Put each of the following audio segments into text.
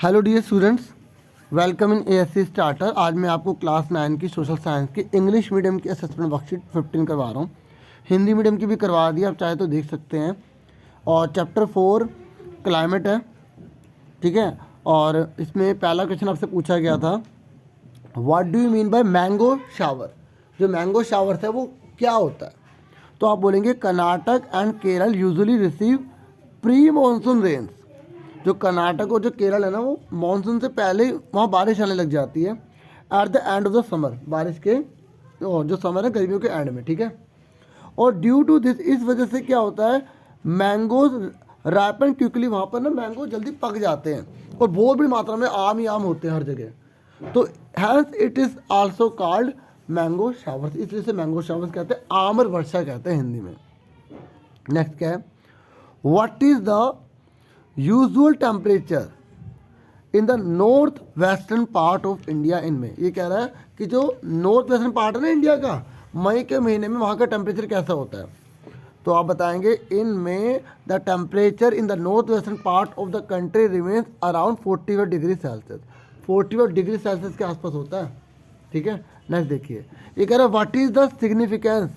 Hello dear students, welcome in ASC starter. आज मैं आपको क्लास 9 की सोशल साइंस की इंग्लिश मीडियम की असेसमेंट वर्कशीट 15 करवा रहा हूँ। हिंदी मीडियम की भी करवा दी, आप चाहे तो देख सकते हैं। और चैप्टर 4 क्लाइमेट है, ठीक है। और इसमें पहला क्वेश्चन आपसे पूछा गया था, what do you mean by mango shower. जो मैंगो शावर्स है वो क्या होता है? तो आप बोलेंगे Karnataka and Kerala usually receive pre monsoon rains. जो कर्नाटक और जो केरल है ना, वो मानसून से पहले ही वहाँ बारिश आने लग जाती है at the end of the summer, बारिश के जो समर है गर्मियों के एंड में, ठीक है। और ड्यू टू दिस, इस वजह से क्या होता है, मैंगोज राइपन क्विकली, वहाँ पर ना मैंगो जल्दी पक जाते हैं और बहुत बड़ी मात्रा में आम ही आम होते हैं हर जगह। तो hence it is also called mango showers, इसलिए से मैंगो शावर्स कहते हैं, आमर वर्षा कहते हैं हिंदी में। नेक्स्ट क्या है, what is the usual temperature in the north western part of India in में। ये कह रहा है कि जो नॉर्थ वेस्टर्न पार्ट है ना इंडिया का, मई के महीने में वहाँ का टेम्परेचर कैसा होता है। तो आप बताएंगे, इन में the temperature in the north western part of the country remains around 41 degree Celsius. 41 degree Celsius के आसपास होता है, ठीक है। नेक्स्ट देखिए, ये कह रहा है what is the significance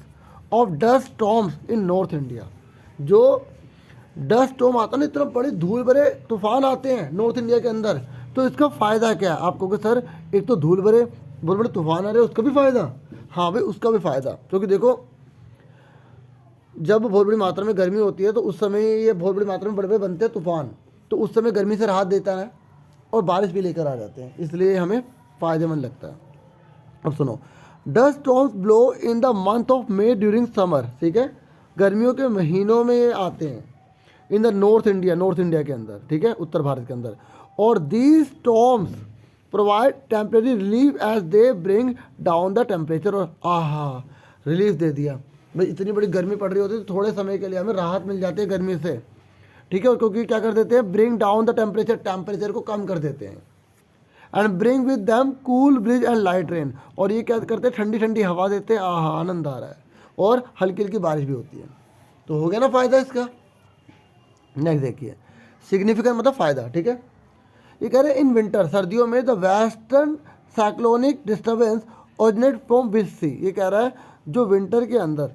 of dust storms in north India. जो डस्ट स्टॉर्म आता है ना, इतना बड़े धूल भरे तूफान आते हैं नॉर्थ इंडिया के अंदर, तो इसका फ़ायदा क्या है? आप कहोगे सर एक तो धूल भरे बहुत बड़े तूफान आ रहे हैं, उसका भी फ़ायदा। हाँ भाई, उसका भी फ़ायदा, क्योंकि देखो जब बहुत बड़ी मात्रा में गर्मी होती है तो उस समय ये बहुत बड़ी मात्रा में बड़े बड़े बनते हैं तूफान, तो उस समय गर्मी से राहत देता है और बारिश भी लेकर आ जाते हैं, इसलिए हमें फ़ायदेमंद लगता है। अब सुनो, dust storms blow in the month of May during summer, ठीक है, गर्मियों के महीनों में ये आते हैं इन द नॉर्थ इंडिया के अंदर, ठीक है, उत्तर भारत के अंदर। और these storms provide temporary relief as they bring down the temperature. और आहा, रिलीफ दे दिया भाई, इतनी बड़ी गर्मी पड़ रही होती है तो थोड़े समय के लिए हमें राहत मिल जाती है गर्मी से, ठीक है। और क्योंकि क्या कर देते हैं, bring down the temperature, temperature को कम कर देते हैं। And bring with them cool bridge and light rain, और ये क्या करते हैं, ठंडी ठंडी हवा देते हैं, आहा आनंद आ रहा है, और हल्की हल्की बारिश भी होती है। तो हो गया ना फ़ायदा इसका। नेक्स्ट देखिए, सिग्निफिकेंट मतलब फ़ायदा, ठीक है। ये कह रहे हैं इन विंटर, सर्दियों में the western cyclonic disturbance originate from which sea. ये कह रहा है जो विंटर के अंदर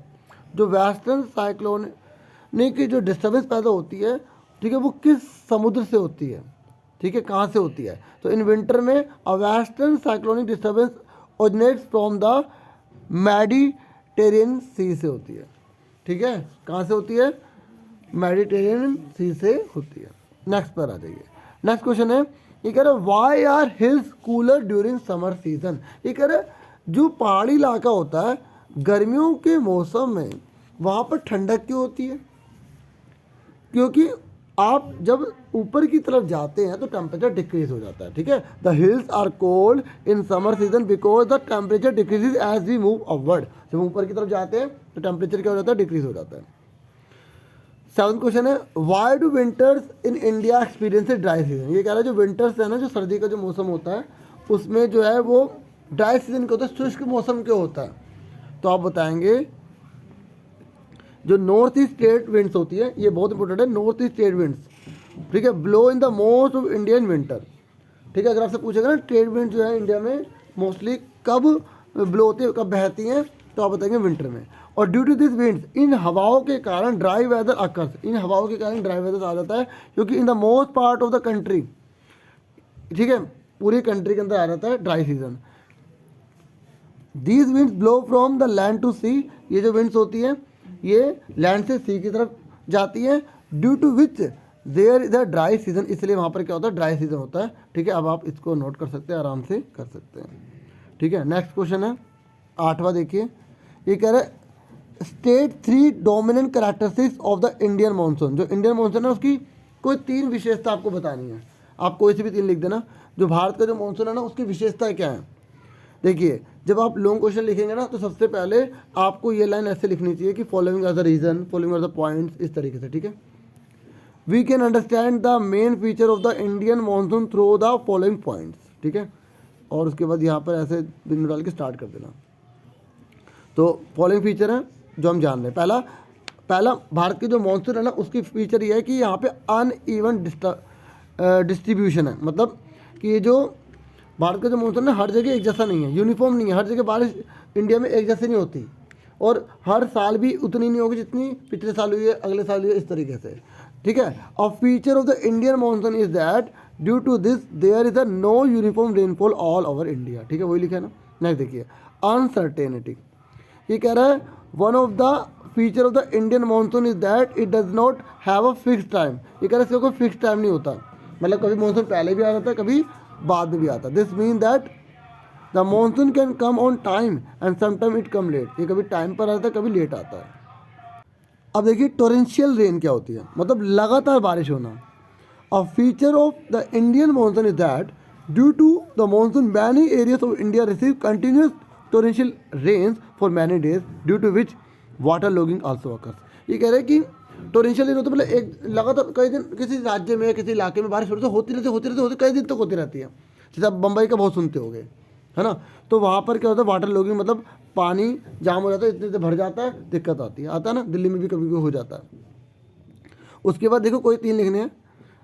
जो वेस्टर्न साइक्लोनिक की जो डिस्टर्बेंस पैदा होती है, ठीक है, वो किस समुद्र से होती है, ठीक है, कहाँ से होती है। तो इन विंटर में a western cyclonic disturbance originates from the Mediterranean sea से होती है, ठीक है। कहाँ से होती है? मेडिटेरियन सी से होती है। नेक्स्ट पर आ जाइए, नेक्स्ट क्वेश्चन है, ये कह रहा है why are hills cooler during summer season. ये कह रहा है जो पहाड़ी इलाका होता है गर्मियों के मौसम में वहाँ पर ठंडक क्यों होती है? क्योंकि आप जब ऊपर की तरफ जाते हैं तो टेम्परेचर डिक्रीज हो जाता है, ठीक है। The hills are cold in summer season because the temperature decrease as we move upward. जब ऊपर की तरफ जाते हैं तो टेम्परेचर क्या हो जाता है, डिक्रीज हो जाता है। सेवंथ क्वेश्चन है, why do winters in India experience dry season. ये कह रहा है जो विंटर्स है ना, जो सर्दी का जो मौसम होता है उसमें जो है वो ड्राई सीजन का होता है, शुष्क मौसम क्यों होता है। तो आप बताएंगे जो नॉर्थ ईस्ट ट्रेड विंड्स होती है, ये बहुत इंपॉर्टेंट है, नॉर्थ ईस्ट ट्रेड विंड्स, ठीक है, blow in the most of Indian winter, ठीक है। अगर आपसे पूछेगा ना ट्रेड विंड जो है इंडिया में मोस्टली कब ब्लो होती है, कब बहती हैं, तो आप बताएंगे विंटर में। और ड्यू टू दिस विंड्स, इन हवाओं के कारण ड्राई वेदर अकर्स, इन हवाओं के कारण ड्राई वेदर आ जाता है, क्योंकि in the most part of the country, ठीक है, पूरी कंट्री के अंदर आ जाता है dry season. These winds blow from the land to sea, ये जो विंड्स होती हैं ये लैंड से सी की तरफ जाती है, due to which there is a dry season, इसलिए वहाँ पर क्या होता है, ड्राई सीजन होता है, ठीक है। अब आप इसको नोट कर सकते हैं, आराम से कर सकते हैं, ठीक है। नेक्स्ट क्वेश्चन है 8वां, देखिए, ये कह रहा है state 3 dominant characteristics of the Indian monsoon. जो इंडियन मानसून है उसकी कोई 3 विशेषता आपको बतानी है, आप कोई सी भी 3 लिख देना। जो भारत का जो मानसून है ना, उसकी विशेषताएं क्या है। देखिए, जब आप लॉन्ग क्वेश्चन लिखेंगे ना तो सबसे पहले आपको ये लाइन ऐसे लिखनी चाहिए कि following are the reason, following are the points, इस तरीके से, ठीक है। We can understand the main feature of the Indian monsoon through the following points, ठीक है। और उसके बाद यहाँ पर ऐसे बिंदु डाल के स्टार्ट कर देना। तो फॉलोइंग फीचर है जो हम जान रहे हैं। पहला भारत की जो मानसून है ना, उसकी फीचर ये है कि यहाँ पे अनइवन डिस्ट्रीब्यूशन है, मतलब कि ये जो भारत का जो मानसून है हर जगह एक जैसा नहीं है, यूनिफॉर्म नहीं है, हर जगह बारिश इंडिया में एक जैसी नहीं होती और हर साल भी उतनी नहीं होगी जितनी पिछले साल हुई है, अगले साल हुई है, इस तरीके से, ठीक है। A feature of the Indian monsoon is that due to this there is a no uniform rainfall all over India, ठीक है, वही लिखा है ना। नेक्स्ट देखिए अनसर्टेनिटी, ये कह रहा है one of the feature of the Indian monsoon is that it does not have a fix time, ये कह रहा है इसका कोई फिक्स टाइम नहीं होता, मतलब कभी मानसून पहले भी आ जाता है, कभी बाद में भी आता है। This mean that the monsoon can come on time and sometime it come late, ये कभी टाइम पर आता है, कभी लेट आता है। अब देखिए टोरेंशियल रेन क्या होती है, मतलब लगातार बारिश होना। A feature of the Indian monsoon is that due to the monsoon many areas of India receive continuous torrential rains for many days due to which water logging also occurs. ये कह रहे हैं कि टोरेंशियल रेन होता है मतलब एक लगातार कई दिन किसी राज्य में किसी इलाके में बारिश होती रहती कई दिन तक होती रहती है। जैसे आप बम्बई का बहुत सुनते होंगे, है ना, तो वहाँ पर क्या होता है वाटर लॉगिंग, मतलब पानी जाम हो जाता है, इतने से भर जाता है, दिक्कत आती है, आता है ना, दिल्ली में भी कभी कभी हो जाता है। उसके बाद देखो कोई 3 लिखने हैं।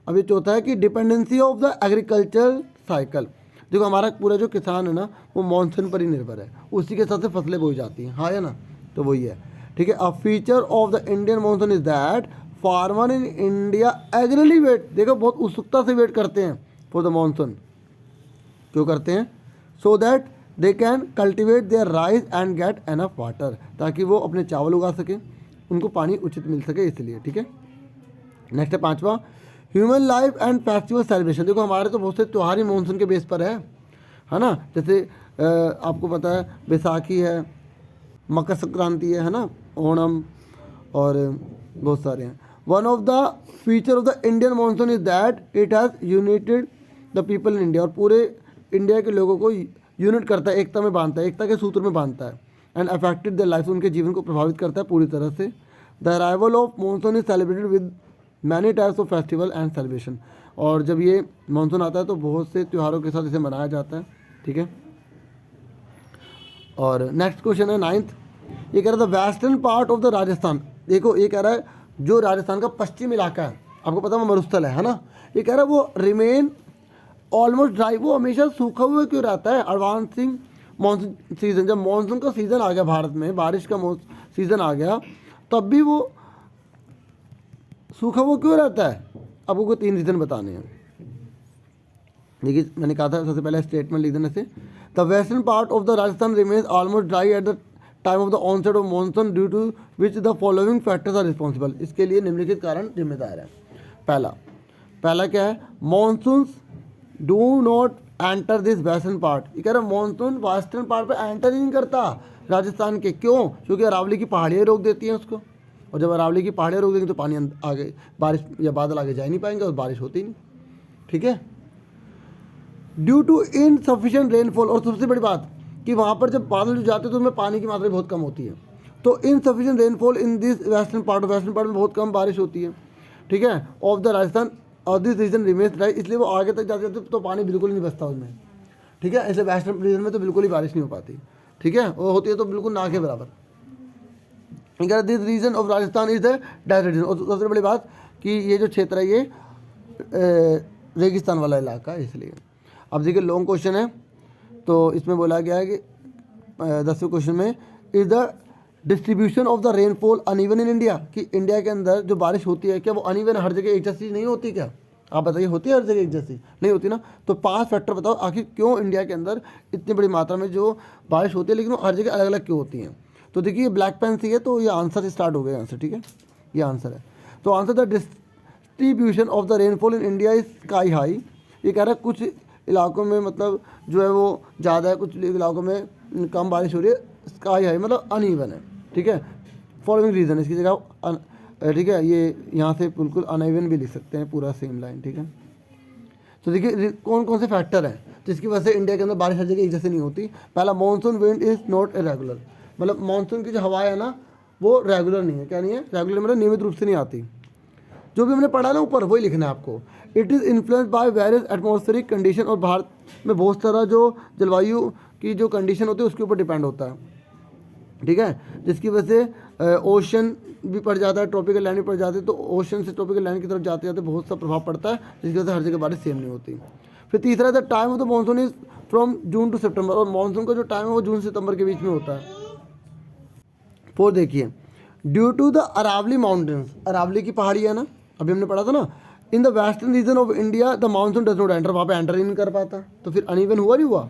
अब ये चौथा है कि dependency of the agriculture cycle, देखो हमारा पूरा जो किसान है ना वो मानसून पर ही निर्भर है, उसी के हिसाब से फसलें बोई जाती हैं, हाँ या ना, तो वही है, ठीक है। A feature of the Indian monsoon is that farmer in India eagerly wait, देखो बहुत उत्सुकता से वेट करते हैं फॉर द मानसून, क्यों करते हैं, so that they can cultivate their rice and get enough water, ताकि वो अपने चावल उगा सकें, उनको पानी उचित मिल सके इसलिए, ठीक है। नेक्स्ट है 5वां human life and festival celebration, देखो हमारे तो बहुत से त्यौहार ही मानसून के बेस पर है ना, जैसे आपको पता है बैसाखी है, मकर संक्रांति है ना, ओणम और बहुत सारे हैं। One of the feature of the Indian monsoon is that it has United the people in India, और पूरे इंडिया के लोगों को यूनिट करता है, एकता में बांधता है, एकता के सूत्र में बांधता है। एंड अफेक्टेड द लाइफ, उनके जीवन को प्रभावित करता है पूरी तरह से। The arrival of monsoon is celebrated with many types of festival and celebration, और जब ये मानसून आता है तो बहुत से त्योहारों के साथ इसे मनाया जाता है, ठीक है। और नेक्स्ट क्वेश्चन है 9th, ये कह रहा था western part of the Rajasthan, देखो ये कह रहा है जो राजस्थान का पश्चिम इलाका है, आपको पता है वो मरुस्थल है ना, ये कह रहा है वो रिमेन ऑलमोस्ट ड्राई, वो हमेशा सूखा हुआ क्यों रहता है। एडवांसिंग मानसून सीजन, जब मानसून का सीज़न आ गया भारत में, बारिश का सीज़न आ गया, तब भी वो सूखा हुआ क्यों रहता है। अब वो 3 रीज़न बताने हैं। देखिए मैंने कहा था सबसे पहले स्टेटमेंट लिख देने से, the western part of the Rajasthan remains almost dry at the time of the onset of monsoon due to which the following factors are responsible, इसके लिए निम्नलिखित कारण जिम्मेदार है। पहला क्या है, monsoon do not enter this western part, ये कह रहा है मानसून वेस्टर्न पार्ट पर एंटर ही नहीं करता राजस्थान के, क्यों, क्योंकि अरावली की पहाड़ियाँ रोक देती हैं उसको, और जब अरावली की पहाड़ियाँ रोक देंगे तो पानी आगे बारिश या बादल आगे जा ही नहीं पाएंगे और बारिश होती नहीं, ठीक है। ड्यू टू इनसफिशिएंट रेनफॉल, और सबसे बड़ी बात कि वहाँ पर जब बादल जो जाते हैं तो उनमें पानी की मात्रा बहुत कम होती है, तो insufficient rainfall in this western part में बहुत कम बारिश होती है, ठीक है, ऑफ द राजस्थान और दिस रीजन रिमेन्स ड्राई, इसलिए वो आगे तक जाते जाते तो पानी बिल्कुल नहीं बचता उसमें, ठीक है। इसलिए वेस्टर्न रीजन में तो बिल्कुल ही बारिश नहीं हो पाती, ठीक है, वो होती है तो बिल्कुल ना के बराबर। This region of Rajasthan is the desert region, और सबसे बड़ी बात कि ये जो क्षेत्र है ये रेगिस्तान वाला इलाका है इसलिए। अब देखिए लॉन्ग क्वेश्चन है, तो इसमें बोला गया है कि 10वें क्वेश्चन में is the distribution of the rainfall uneven in India, कि इंडिया के अंदर जो बारिश होती है क्या वो अनइवन हर जगह एक जैसी नहीं होती, क्या आप बताइए, होती है हर जगह एक जैसी नहीं होती ना। तो 5 फैक्टर बताओ आखिर क्यों इंडिया के अंदर इतनी बड़ी मात्रा में जो बारिश होती है लेकिन वो हर जगह अलग अलग क्यों होती हैं। तो देखिए ये ब्लैक पेन से है, तो ये आंसर से स्टार्ट हो गया आंसर, ठीक है, ये आंसर है। तो answer the distribution of the rainfall in India is sky high, ये कह रहा है कुछ इलाकों में मतलब जो है वो ज़्यादा है, कुछ इलाकों में कम बारिश हो रही है, स्काई हाई मतलब अनइवन है, ठीक है। फॉलोइंग रीज़न, इसकी जगह ठीक है, ये यहाँ से बिल्कुल अनइवन भी लिख सकते हैं पूरा सेम लाइन, ठीक है। तो देखिए कौन कौन से फैक्टर हैं जिसकी वजह से इंडिया के अंदर बारिश हर जगह एक जैसे नहीं होती। पहला, monsoon wind is not irregular, मतलब मानसून की जो हवा है ना वो रेगुलर नहीं है, क्या नहीं है, रेगुलर मतलब नियमित रूप से नहीं आती। जो भी हमने पढ़ा ना ऊपर वही लिखना है आपको। It is influenced by various atmospheric condition, और भारत में बहुत सारा जो जलवायु की जो कंडीशन होती है उसके ऊपर डिपेंड होता है, ठीक है, जिसकी वजह से ओशन भी पड़ जाता है, ट्रॉपिकल लैंड भी पड़ जाती है, तो ओशन से ट्रॉपिकल लैंड की तरफ जाते जाते बहुत सा प्रभाव पड़ता है, जिसकी वजह से हर जगह बारिश सेम नहीं होती। फिर तीसरा the time of the monsoon is from June to September, और मानसून का जो टाइम है वो जून से सितंबर के बीच में होता है। फोर देखिए, due to the Aravalli mountains, Aravalli की पहाड़ी है ना, अभी हमने पढ़ा था ना, in the western region of India the monsoon does not enter, वहाँ पे एंटर ही नहीं कर पाता, तो फिर अनइवन हुआ नहीं हुआ।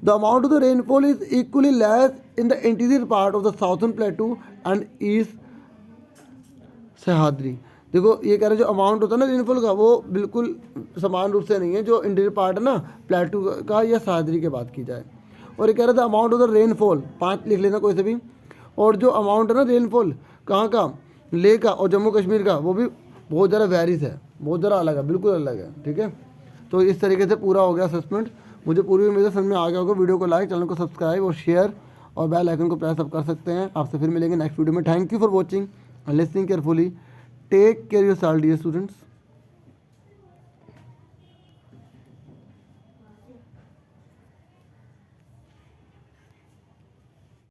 The amount of the rainfall is equally less in the interior part of the southern प्लेटू and east Sahyadri. देखो ये कह रहे हैं जो अमाउंट होता है ना रेनफॉल का, वो बिल्कुल समान रूप से नहीं है, जो इंटीरियर पार्ट है ना प्लेटू का या सह्याद्री की बात की जाए। और ये कह रहे थे अमाउंट ऑफ द रेनफॉल, 5 लिख लेना कोई से भी, और जो अमाउंट है ना रेनफॉल कहाँ का, लेह का और जम्मू कश्मीर का, वो भी बहुत ज़्यादा वेरीज है, बहुत ज़्यादा अलग है, बिल्कुल अलग है, ठीक है। तो इस तरीके से पूरा हो गया असेसमेंट। मुझे पूरी उम्मीद है समझ में आ गया होगा। वीडियो को लाइक, चैनल को सब्सक्राइब और शेयर और बेल आइकन को प्रेस अप कर सकते हैं। आपसे फिर मिलेंगे नेक्स्ट वीडियो में। Thank you for watching and listening carefully. Take care yourself dear students.